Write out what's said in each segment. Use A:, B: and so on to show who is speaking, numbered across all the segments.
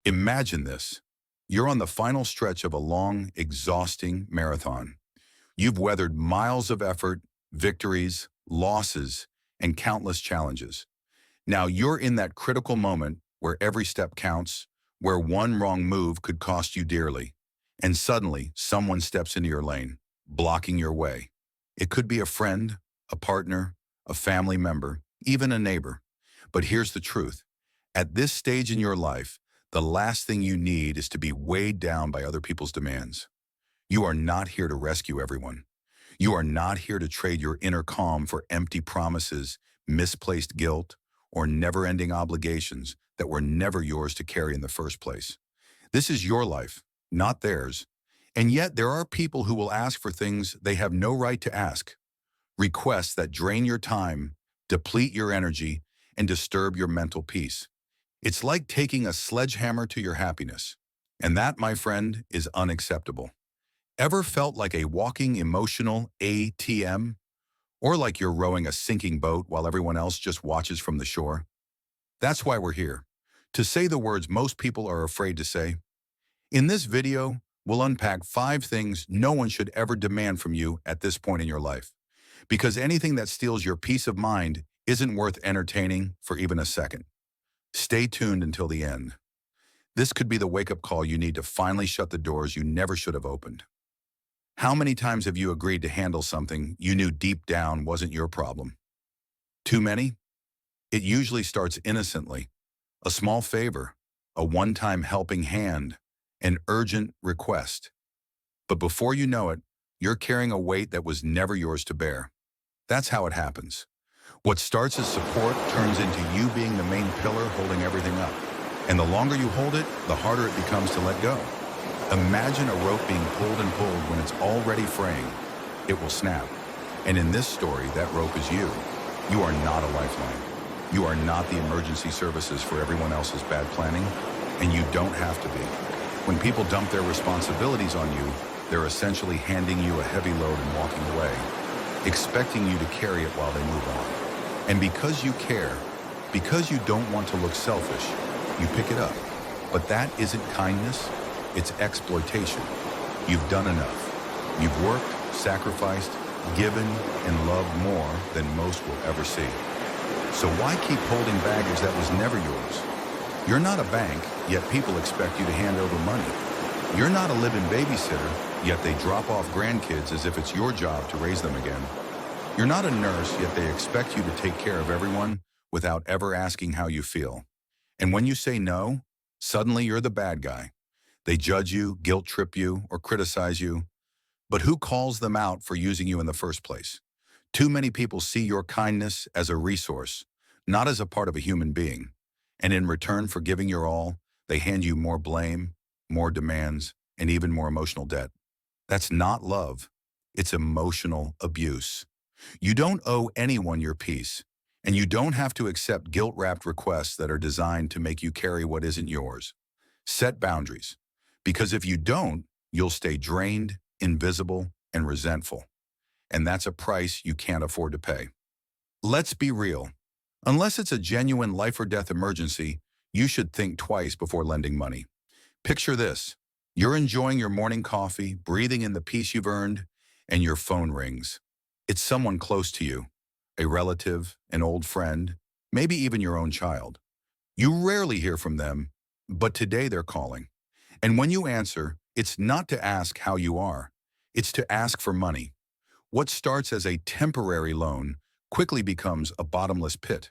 A: Imagine this. You're on the final stretch of a long, exhausting marathon. You've weathered miles of effort, victories, losses, and countless challenges. Now you're in that critical moment where every step counts, where one wrong move could cost you dearly. And suddenly, someone steps into your lane, blocking your way. It could be a friend, a partner, a family member, even a neighbor. But here's the truth. At this stage in your life, the last thing you need is to be weighed down by other people's demands. You are not here to rescue everyone. You are not here to trade your inner calm for empty promises, misplaced guilt, or never-ending obligations that were never yours to carry in the first place. This is your life, not theirs. And yet there are people who will ask for things they have no right to ask. Requests that drain your time, deplete your energy, and disturb your mental peace. It's like taking a sledgehammer to your happiness. And that, my friend, is unacceptable. Ever felt like a walking emotional ATM? Or like you're rowing a sinking boat while everyone else just watches from the shore? That's why we're here. To say the words most people are afraid to say. In this video, we'll unpack 5 things no one should ever demand from you at this point in your life. Because anything that steals your peace of mind isn't worth entertaining for even a second. Stay tuned until the end. This could be the wake-up call you need to finally shut the doors you never should have opened. How many times have you agreed to handle something you knew deep down wasn't your problem? Too many? It usually starts innocently. A small favor, a one-time helping hand, an urgent request. But before you know it, you're carrying a weight that was never yours to bear. That's how it happens. What starts as support turns into you being the main pillar holding everything up. And the longer you hold it, the harder it becomes to let go. Imagine a rope being pulled and pulled when it's already fraying. It will snap. And in this story, that rope is you. You are not a lifeline. You are not the emergency services for everyone else's bad planning, and you don't have to be. When people dump their responsibilities on you, they're essentially handing you a heavy load and walking away, expecting you to carry it while they move on. And because you care, because you don't want to look selfish, you pick it up. But that isn't kindness, it's exploitation. You've done enough. You've worked, sacrificed, given, and loved more than most will ever see. So why keep holding baggage that was never yours? You're not a bank, yet people expect you to hand over money. You're not a live-in babysitter, yet they drop off grandkids as if it's your job to raise them again. You're not a nurse, yet they expect you to take care of everyone without ever asking how you feel. And when you say no, suddenly you're the bad guy. They judge you, guilt-trip you, or criticize you. But who calls them out for using you in the first place? Too many people see your kindness as a resource, not as a part of a human being. And in return for giving your all, they hand you more blame, more demands, and even more emotional debt. That's not love. It's emotional abuse. You don't owe anyone your peace, and you don't have to accept guilt-wrapped requests that are designed to make you carry what isn't yours. Set boundaries, because if you don't, you'll stay drained, invisible, and resentful. And that's a price you can't afford to pay. Let's be real. Unless it's a genuine life or death emergency, you should think twice before lending money. Picture this. You're enjoying your morning coffee, breathing in the peace you've earned, and your phone rings. It's someone close to you, a relative, an old friend, maybe even your own child. You rarely hear from them, but today they're calling. And when you answer, it's not to ask how you are. It's to ask for money. What starts as a temporary loan quickly becomes a bottomless pit.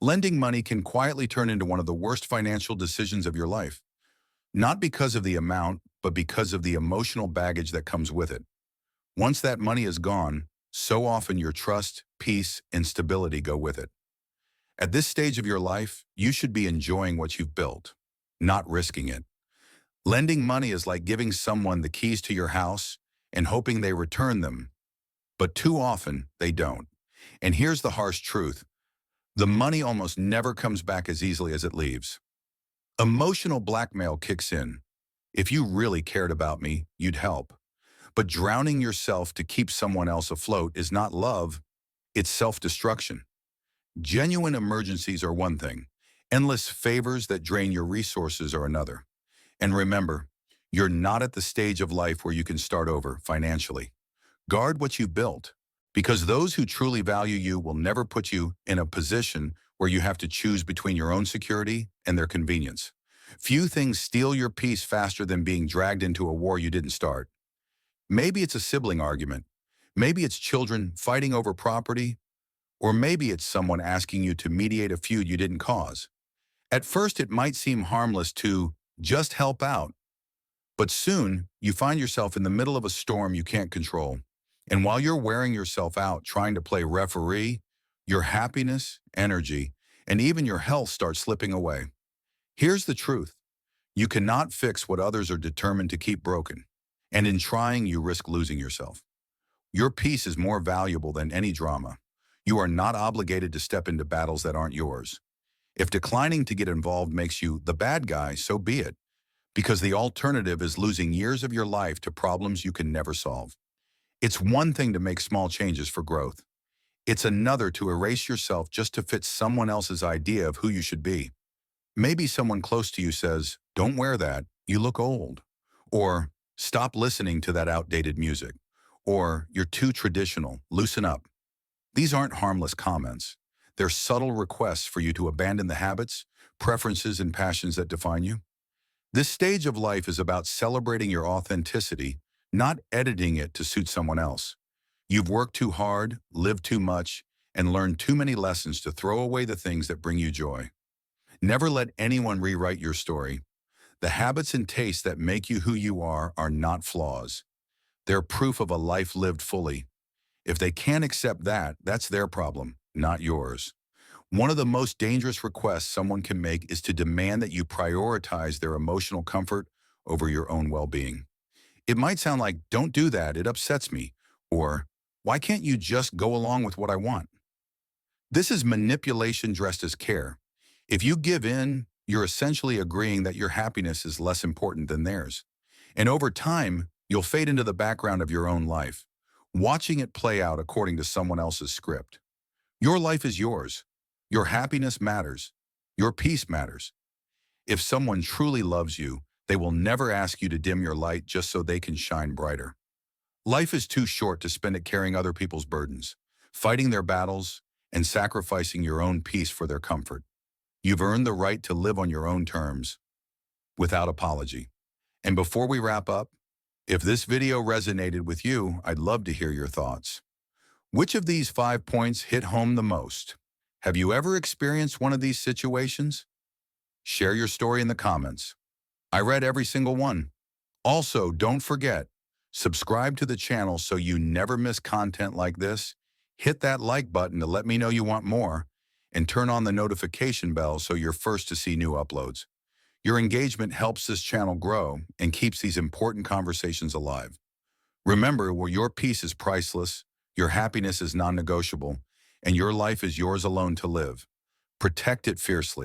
A: Lending money can quietly turn into one of the worst financial decisions of your life. Not because of the amount, but because of the emotional baggage that comes with it. Once that money is gone, so often your trust, peace, and stability go with it. At this stage of your life, you should be enjoying what you've built, not risking it. Lending money is like giving someone the keys to your house and hoping they return them. But too often, they don't. And here's the harsh truth. The money almost never comes back as easily as it leaves. Emotional blackmail kicks in. If you really cared about me, you'd help. But drowning yourself to keep someone else afloat is not love, it's self-destruction. Genuine emergencies are one thing, Endless favors that drain your resources are another. And remember, you're not at the stage of life where you can start over financially. Guard what you built, because those who truly value you will never put you in a position where you have to choose between your own security and their convenience. Few things steal your peace faster than being dragged into a war you didn't start. Maybe it's a sibling argument. Maybe it's children fighting over property, or maybe it's someone asking you to mediate a feud you didn't cause. At first, it might seem harmless to just help out, but soon you find yourself in the middle of a storm you can't control. And while you're wearing yourself out trying to play referee, your happiness, energy, and even your health start slipping away. Here's the truth. You cannot fix what others are determined to keep broken. And in trying, you risk losing yourself. Your peace is more valuable than any drama. You are not obligated to step into battles that aren't yours. If declining to get involved makes you the bad guy, so be it, because the alternative is losing years of your life to problems you can never solve. It's one thing to make small changes for growth. It's another to erase yourself just to fit someone else's idea of who you should be. Maybe someone close to you says, "Don't wear that, you look old." Or, "Stop listening to that outdated music." Or, "You're too traditional, loosen up." These aren't harmless comments. They're subtle requests for you to abandon the habits, preferences, and passions that define you. This stage of life is about celebrating your authenticity, not editing it to suit someone else. You've worked too hard, lived too much, and learned too many lessons to throw away the things that bring you joy. Never let anyone rewrite your story. The habits and tastes that make you who you are not flaws. They're proof of a life lived fully. If they can't accept that, that's their problem, not yours. One of the most dangerous requests someone can make is to demand that you prioritize their emotional comfort over your own well-being. It might sound like, "Don't do that, it upsets me," or, "Why can't you just go along with what I want?" This is manipulation dressed as care. If you give in, you're essentially agreeing that your happiness is less important than theirs. And over time, you'll fade into the background of your own life, watching it play out according to someone else's script. Your life is yours. Your happiness matters. Your peace matters. If someone truly loves you, they will never ask you to dim your light just so they can shine brighter. Life is too short to spend it carrying other people's burdens, fighting their battles, and sacrificing your own peace for their comfort. You've earned the right to live on your own terms, without apology. And before we wrap up, if this video resonated with you, I'd love to hear your thoughts. Which of these 5 points hit home the most? Have you ever experienced one of these situations? Share your story in the comments. I read every single one. Also, don't forget, subscribe to the channel so you never miss content like this. Hit that like button to let me know you want more, and turn on the notification bell so you're first to see new uploads. Your engagement helps this channel grow and keeps these important conversations alive. Remember, where your peace is priceless, your happiness is non-negotiable, and your life is yours alone to live. Protect it fiercely.